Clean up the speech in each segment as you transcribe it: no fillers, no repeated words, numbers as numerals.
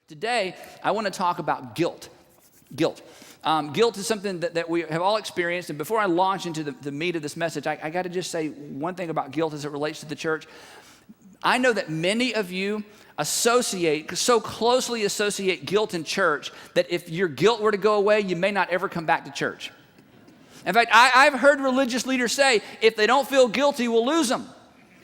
Today, I want to talk about guilt. Guilt. Guilt is something that we have all experienced. And before I launch into the meat of this message, I got to just say one thing about guilt as it relates to the church. I know that many of you so closely associate guilt in church that if your guilt were to go away, you may not ever come back to church. In fact, I've heard religious leaders say, if they don't feel guilty, we'll lose them.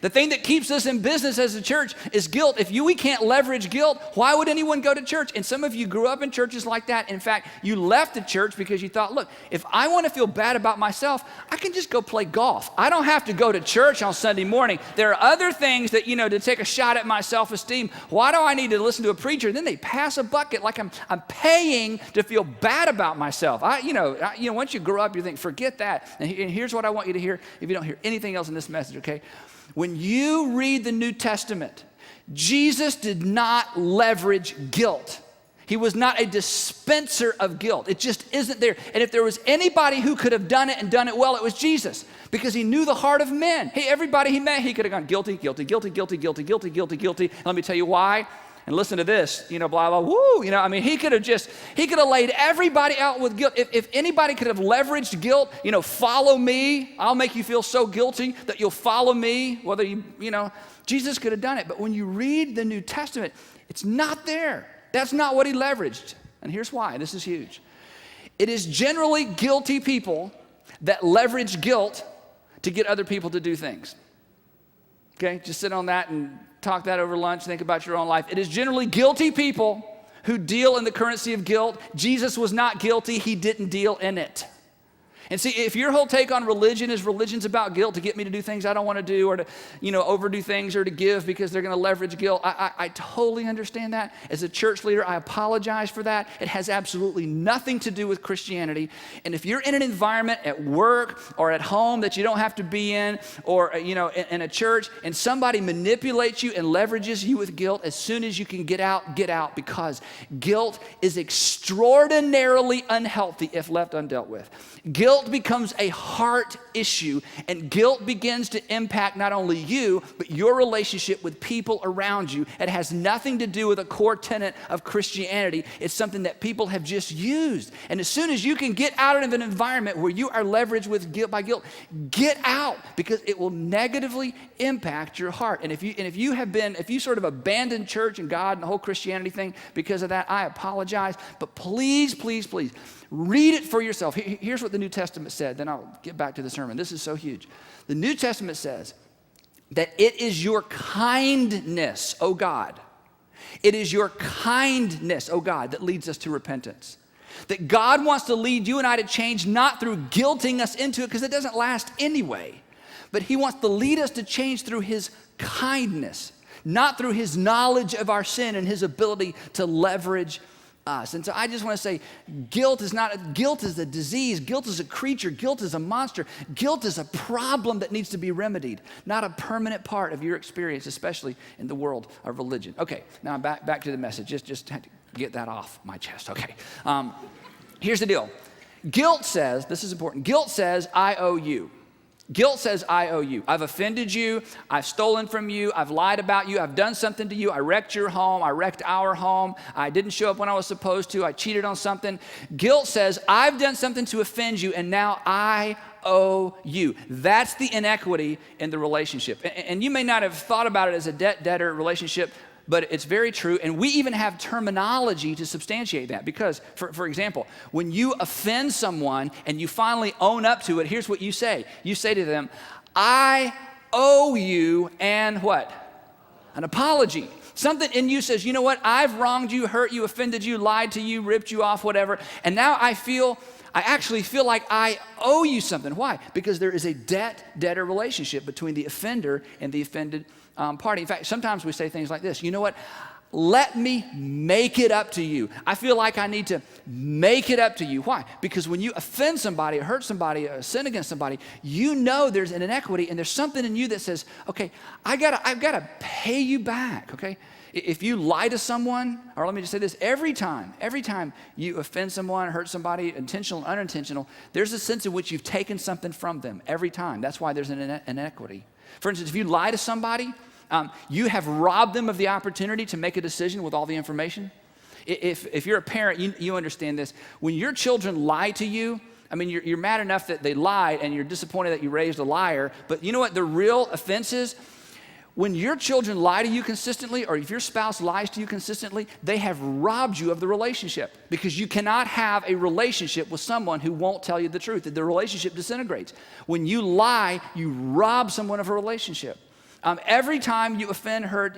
The thing that keeps us in business as a church is guilt. If we can't leverage guilt, why would anyone go to church? And some of you grew up in churches like that. In fact, you left the church because you thought, look, if I want to feel bad about myself, I can just go play golf. I don't have to go to church on Sunday morning. There are other things that, to take a shot at my self-esteem. Why do I need to listen to a preacher? Then they pass a bucket like I'm paying to feel bad about myself. Once you grow up, you think, forget that. And here's what I want you to hear if you don't hear anything else in this message, okay? When you read the New Testament, Jesus did not leverage guilt. He was not a dispenser of guilt. It just isn't there. And if there was anybody who could have done it and done it well, it was Jesus, because he knew the heart of men. Hey, everybody he met, he could have gone guilty, guilty, guilty, guilty, guilty, guilty, guilty, guilty. And let me tell you why. And listen to this, blah, blah, woo. He could have laid everybody out with guilt. If anybody could have leveraged guilt, follow me. I'll make you feel so guilty that you'll follow me, Jesus could have done it. But when you read the New Testament, it's not there. That's not what he leveraged. And here's why. This is huge. It is generally guilty people that leverage guilt to get other people to do things. Okay, just sit on that and talk that over lunch, think about your own life. It is generally guilty people who deal in the currency of guilt. Jesus was not guilty. He didn't deal in it. And see, if your whole take on religion is religion's about guilt to get me to do things I don't want to do, or to, overdo things, or to give because they're going to leverage guilt, I totally understand that. As a church leader, I apologize for that. It has absolutely nothing to do with Christianity. And if you're in an environment at work or at home that you don't have to be in, or, in a church, and somebody manipulates you and leverages you with guilt, as soon as you can get out, because guilt is extraordinarily unhealthy if left undealt with. Guilt becomes a heart issue, and guilt begins to impact not only you, but your relationship with people around you. It has nothing to do with a core tenet of Christianity. It's something that people have just used. And as soon as you can get out of an environment where you are leveraged with guilt by guilt, get out, because it will negatively impact your heart. And if you sort of abandoned church and God and the whole Christianity thing because of that, I apologize. But please, please, please, read it for yourself. Here's what the New Testament said, then I'll get back to the sermon. This is so huge. The New Testament says that it is your kindness, O God. It is your kindness, O God, that leads us to repentance. That God wants to lead you and I to change, not through guilting us into it, because it doesn't last anyway, but he wants to lead us to change through his kindness, not through his knowledge of our sin and his ability to leverage us. And so I just want to say, guilt is a disease. Guilt is a creature. Guilt is a monster. Guilt is a problem that needs to be remedied, not a permanent part of your experience, especially in the world of religion. Okay, now back to the message. Just had to get that off my chest. Okay, here's the deal. Guilt says, this is important, guilt says, I owe you. Guilt says, I owe you. I've offended you. I've stolen from you. I've lied about you. I've done something to you. I wrecked your home. I wrecked our home. I didn't show up when I was supposed to. I cheated on something. Guilt says, I've done something to offend you, and now I owe you. That's the inequity in the relationship. And you may not have thought about it as a debt-debtor relationship, but it's very true, and we even have terminology to substantiate that. Because, for example, when you offend someone and you finally own up to it, here's what you say. You say to them, I owe you an what? An apology. Something in you says, you know what? I've wronged you, hurt you, offended you, lied to you, ripped you off, whatever, and now I actually feel like I owe you something. Why? Because there is a debt-debtor relationship between the offender and the offended party. In fact, sometimes we say things like this, you know what? Let me make it up to you. I feel like I need to make it up to you. Why? Because when you offend somebody or hurt somebody or sin against somebody, you know there's an inequity, and there's something in you that says, okay, I've got to pay you back, okay? If you lie to someone, or let me just say this, every time you offend someone, hurt somebody, intentional or unintentional, there's a sense in which you've taken something from them every time. That's why there's an inequity. For instance, if you lie to somebody, you have robbed them of the opportunity to make a decision with all the information. If you're a parent, you understand this. When your children lie to you, I mean, you're mad enough that they lied and you're disappointed that you raised a liar, but you know what the real offense is? When your children lie to you consistently, or if your spouse lies to you consistently, they have robbed you of the relationship, because you cannot have a relationship with someone who won't tell you the truth. The relationship disintegrates. When you lie, you rob someone of a relationship. Every time you offend, hurt,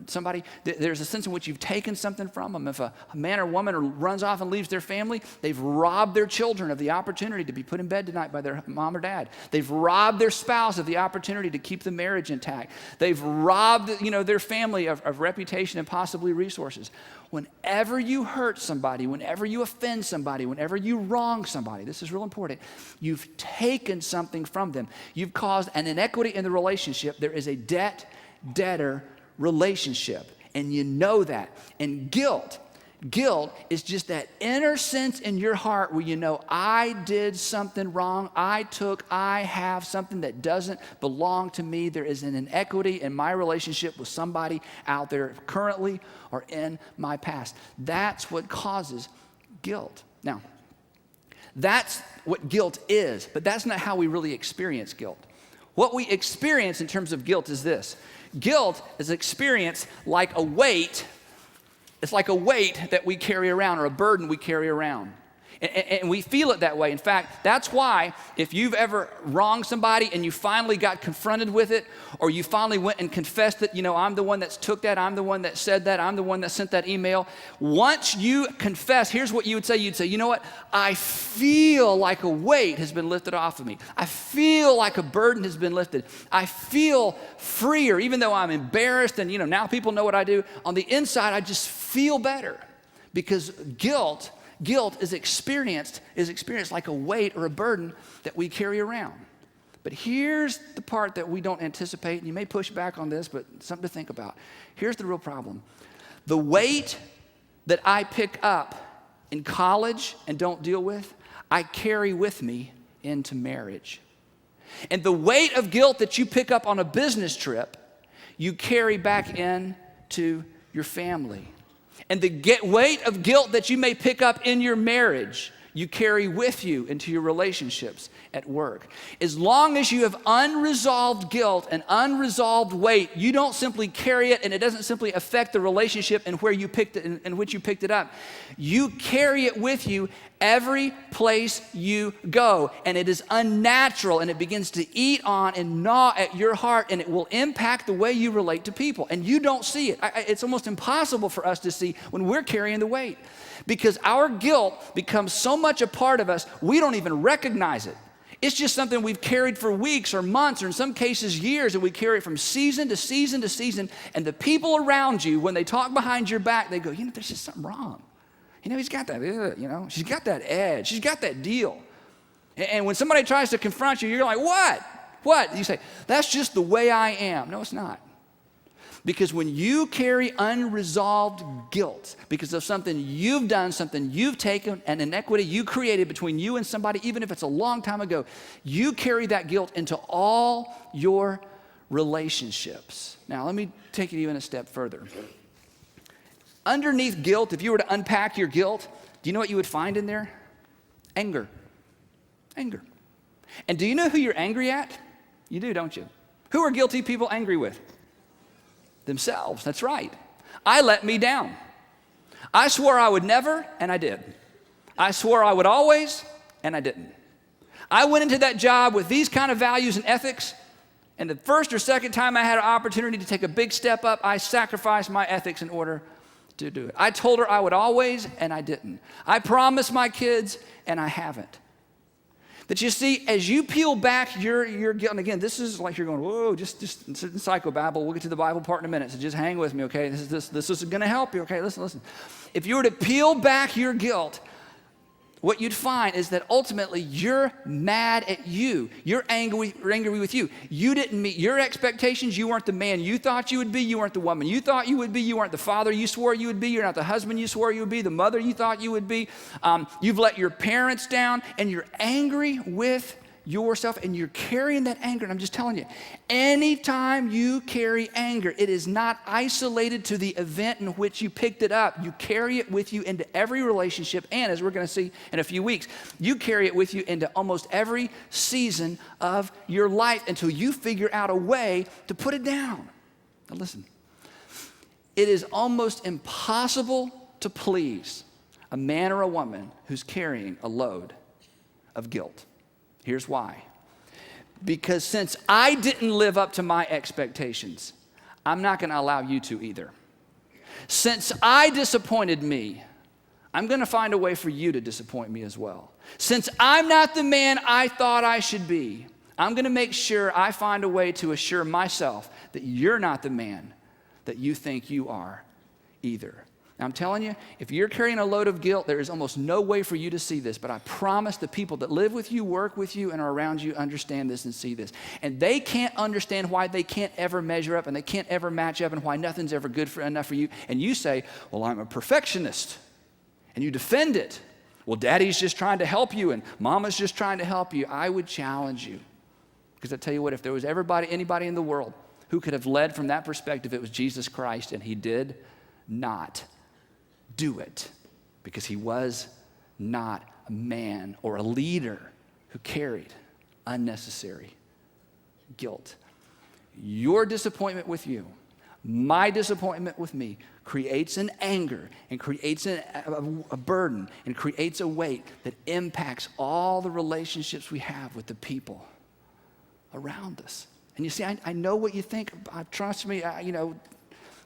somebody, there's a sense in which you've taken something from them. If a man or woman runs off and leaves their family, they've robbed their children of the opportunity to be put in bed tonight by their mom or dad. They've robbed their spouse of the opportunity to keep the marriage intact. They've robbed, their family of reputation and possibly resources. Whenever you hurt somebody, whenever you offend somebody, whenever you wrong somebody, this is real important, you've taken something from them. You've caused an inequity in the relationship. There is a debt-debtor relationship, and you know that. And guilt is just that inner sense in your heart where you know, I did something wrong, I have something that doesn't belong to me. There is an inequity in my relationship with somebody out there currently or in my past. That's what causes guilt. Now, that's what guilt is, but that's not how we really experience guilt. What we experience in terms of guilt is this. Guilt is experienced like a weight. It's like a weight that we carry around, or a burden we carry around. And we feel it that way. In fact, that's why if you've ever wronged somebody and you finally got confronted with it, or you finally went and confessed that, I'm the one that took that, I'm the one that said that, I'm the one that sent that email. Once you confess, here's what you would say. You'd say, you know what? I feel like a weight has been lifted off of me. I feel like a burden has been lifted. I feel freer, even though I'm embarrassed and, now people know what I do. On the inside, I just feel better, because guilt is experienced like a weight or a burden that we carry around. But here's the part that we don't anticipate, and you may push back on this, but something to think about. Here's the real problem. The weight that I pick up in college and don't deal with, I carry with me into marriage. And the weight of guilt that you pick up on a business trip, you carry back into your family. And the weight of guilt that you may pick up in your marriage, you carry with you into your relationships at work. As long as you have unresolved guilt and unresolved weight, you don't simply carry it, and it doesn't simply affect the relationship and where you picked it, in which you picked it up. You carry it with you every place you go, and it is unnatural, and it begins to eat on and gnaw at your heart, and it will impact the way you relate to people, and you don't see it. It's almost impossible for us to see when we're carrying the weight, because our guilt becomes so much a part of us, we don't even recognize it. It's just something we've carried for weeks or months, or in some cases years, and we carry it from season to season to season, and the people around you, when they talk behind your back, they go, there's just something wrong. He's got that, she's got that edge. She's got that deal. And when somebody tries to confront you, you're like, what? What? You say, that's just the way I am. No, it's not. Because when you carry unresolved guilt because of something you've done, something you've taken, an inequity you created between you and somebody, even if it's a long time ago, you carry that guilt into all your relationships. Now, let me take it even a step further. Underneath guilt, if you were to unpack your guilt, do you know what you would find in there? Anger. Anger. And do you know who you're angry at? You do, don't you? Who are guilty people angry with? Themselves. That's right. I let me down. I swore I would never, and I did. I swore I would always, and I didn't. I went into that job with these kind of values and ethics, and the first or second time I had an opportunity to take a big step up, I sacrificed my ethics in order to do it. I told her I would always, and I didn't. I promised my kids, and I haven't. That you see, as you peel back your guilt, and again, this is like you're going, whoa, just psychobabble. We'll get to the Bible part in a minute, so just hang with me, okay? This is going to help you, okay? Listen. If you were to peel back your guilt, what you'd find is that ultimately you're mad at you. You're angry with you. You didn't meet your expectations. You weren't the man you thought you would be. You weren't the woman you thought you would be. You weren't the father you swore you would be. You're not the husband you swore you would be, the mother you thought you would be. You've let your parents down, and you're angry with yourself and you're carrying that anger, and I'm just telling you, anytime you carry anger, it is not isolated to the event in which you picked it up. You carry it with you into every relationship, and as we're going to see in a few weeks, you carry it with you into almost every season of your life until you figure out a way to put it down. Now listen, it is almost impossible to please a man or a woman who's carrying a load of guilt. Here's why. Because since I didn't live up to my expectations, I'm not going to allow you to either. Since I disappointed me, I'm going to find a way for you to disappoint me as well. Since I'm not the man I thought I should be, I'm going to make sure I find a way to assure myself that you're not the man that you think you are either. Now, I'm telling you, if you're carrying a load of guilt, there is almost no way for you to see this, but I promise the people that live with you, work with you, and are around you understand this and see this. And they can't understand why they can't ever measure up and they can't ever match up and why nothing's ever good enough for you. And you say, well, I'm a perfectionist. And you defend it. Well, daddy's just trying to help you and mama's just trying to help you. I would challenge you. Because I tell you what, if there was anybody in the world who could have led from that perspective, it was Jesus Christ, and he did not do it because he was not a man or a leader who carried unnecessary guilt. Your disappointment with you, my disappointment with me, creates an anger and creates a burden and creates a weight that impacts all the relationships we have with the people around us. And you see, I know what you think. Trust me,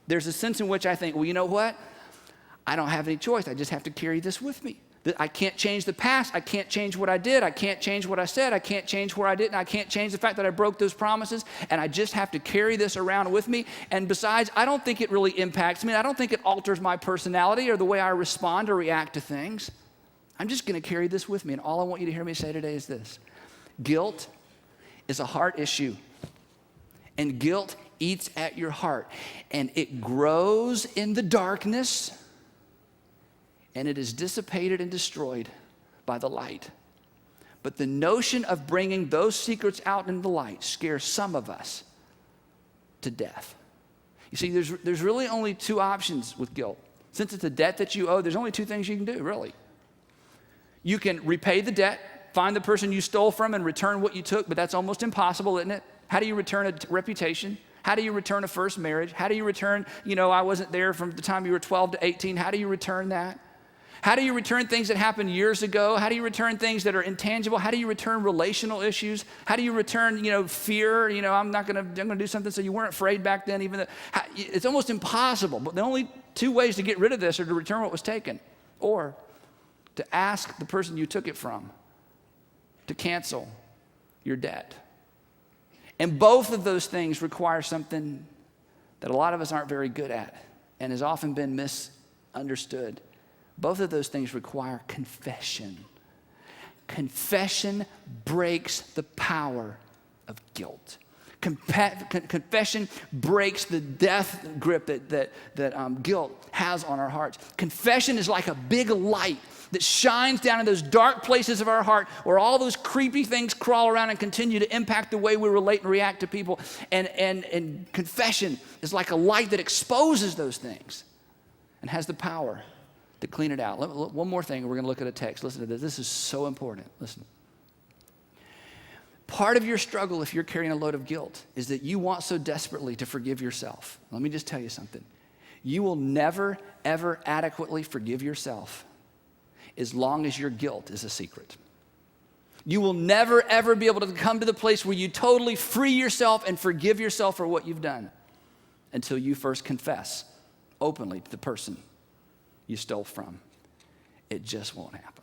there's a sense in which I think, well, you know what? I don't have any choice. I just have to carry this with me. I can't change the past. I can't change what I did. I can't change what I said. I can't change where I didn't. I can't change the fact that I broke those promises. And I just have to carry this around with me. And besides, I don't think it really impacts me. I don't think it alters my personality or the way I respond or react to things. I'm just going to carry this with me. And all I want you to hear me say today is this. Guilt is a heart issue. And guilt eats at your heart. And it grows in the darkness. And it is dissipated and destroyed by the light. But the notion of bringing those secrets out in the light scares some of us to death. You see, there's really only two options with guilt. Since it's a debt that you owe, there's only two things you can do, really. You can repay the debt, find the person you stole from and return what you took, but that's almost impossible, isn't it? How do you return a reputation? How do you return a first marriage? How do you return, I wasn't there from the time you were 12 to 18. How do you return that? How do you return things that happened years ago? How do you return things that are intangible? How do you return relational issues? How do you return, fear? I'm going to do something so you weren't afraid back then. It's almost impossible. But the only two ways to get rid of this are to return what was taken, or to ask the person you took it from to cancel your debt. And both of those things require something that a lot of us aren't very good at and has often been misunderstood. Both of those things require confession. Confession breaks the power of guilt. Confession breaks the death grip that guilt has on our hearts. Confession is like a big light that shines down in those dark places of our heart where all those creepy things crawl around and continue to impact the way we relate and react to people. And confession is like a light that exposes those things and has the power to clean it out. One more thing, we're going to look at a text. Listen to this. This is so important. Listen. Part of your struggle, if you're carrying a load of guilt, is that you want so desperately to forgive yourself. Let me just tell you something. You will never, ever adequately forgive yourself as long as your guilt is a secret. You will never, ever be able to come to the place where you totally free yourself and forgive yourself for what you've done until you first confess openly to the person you stole from. It just won't happen.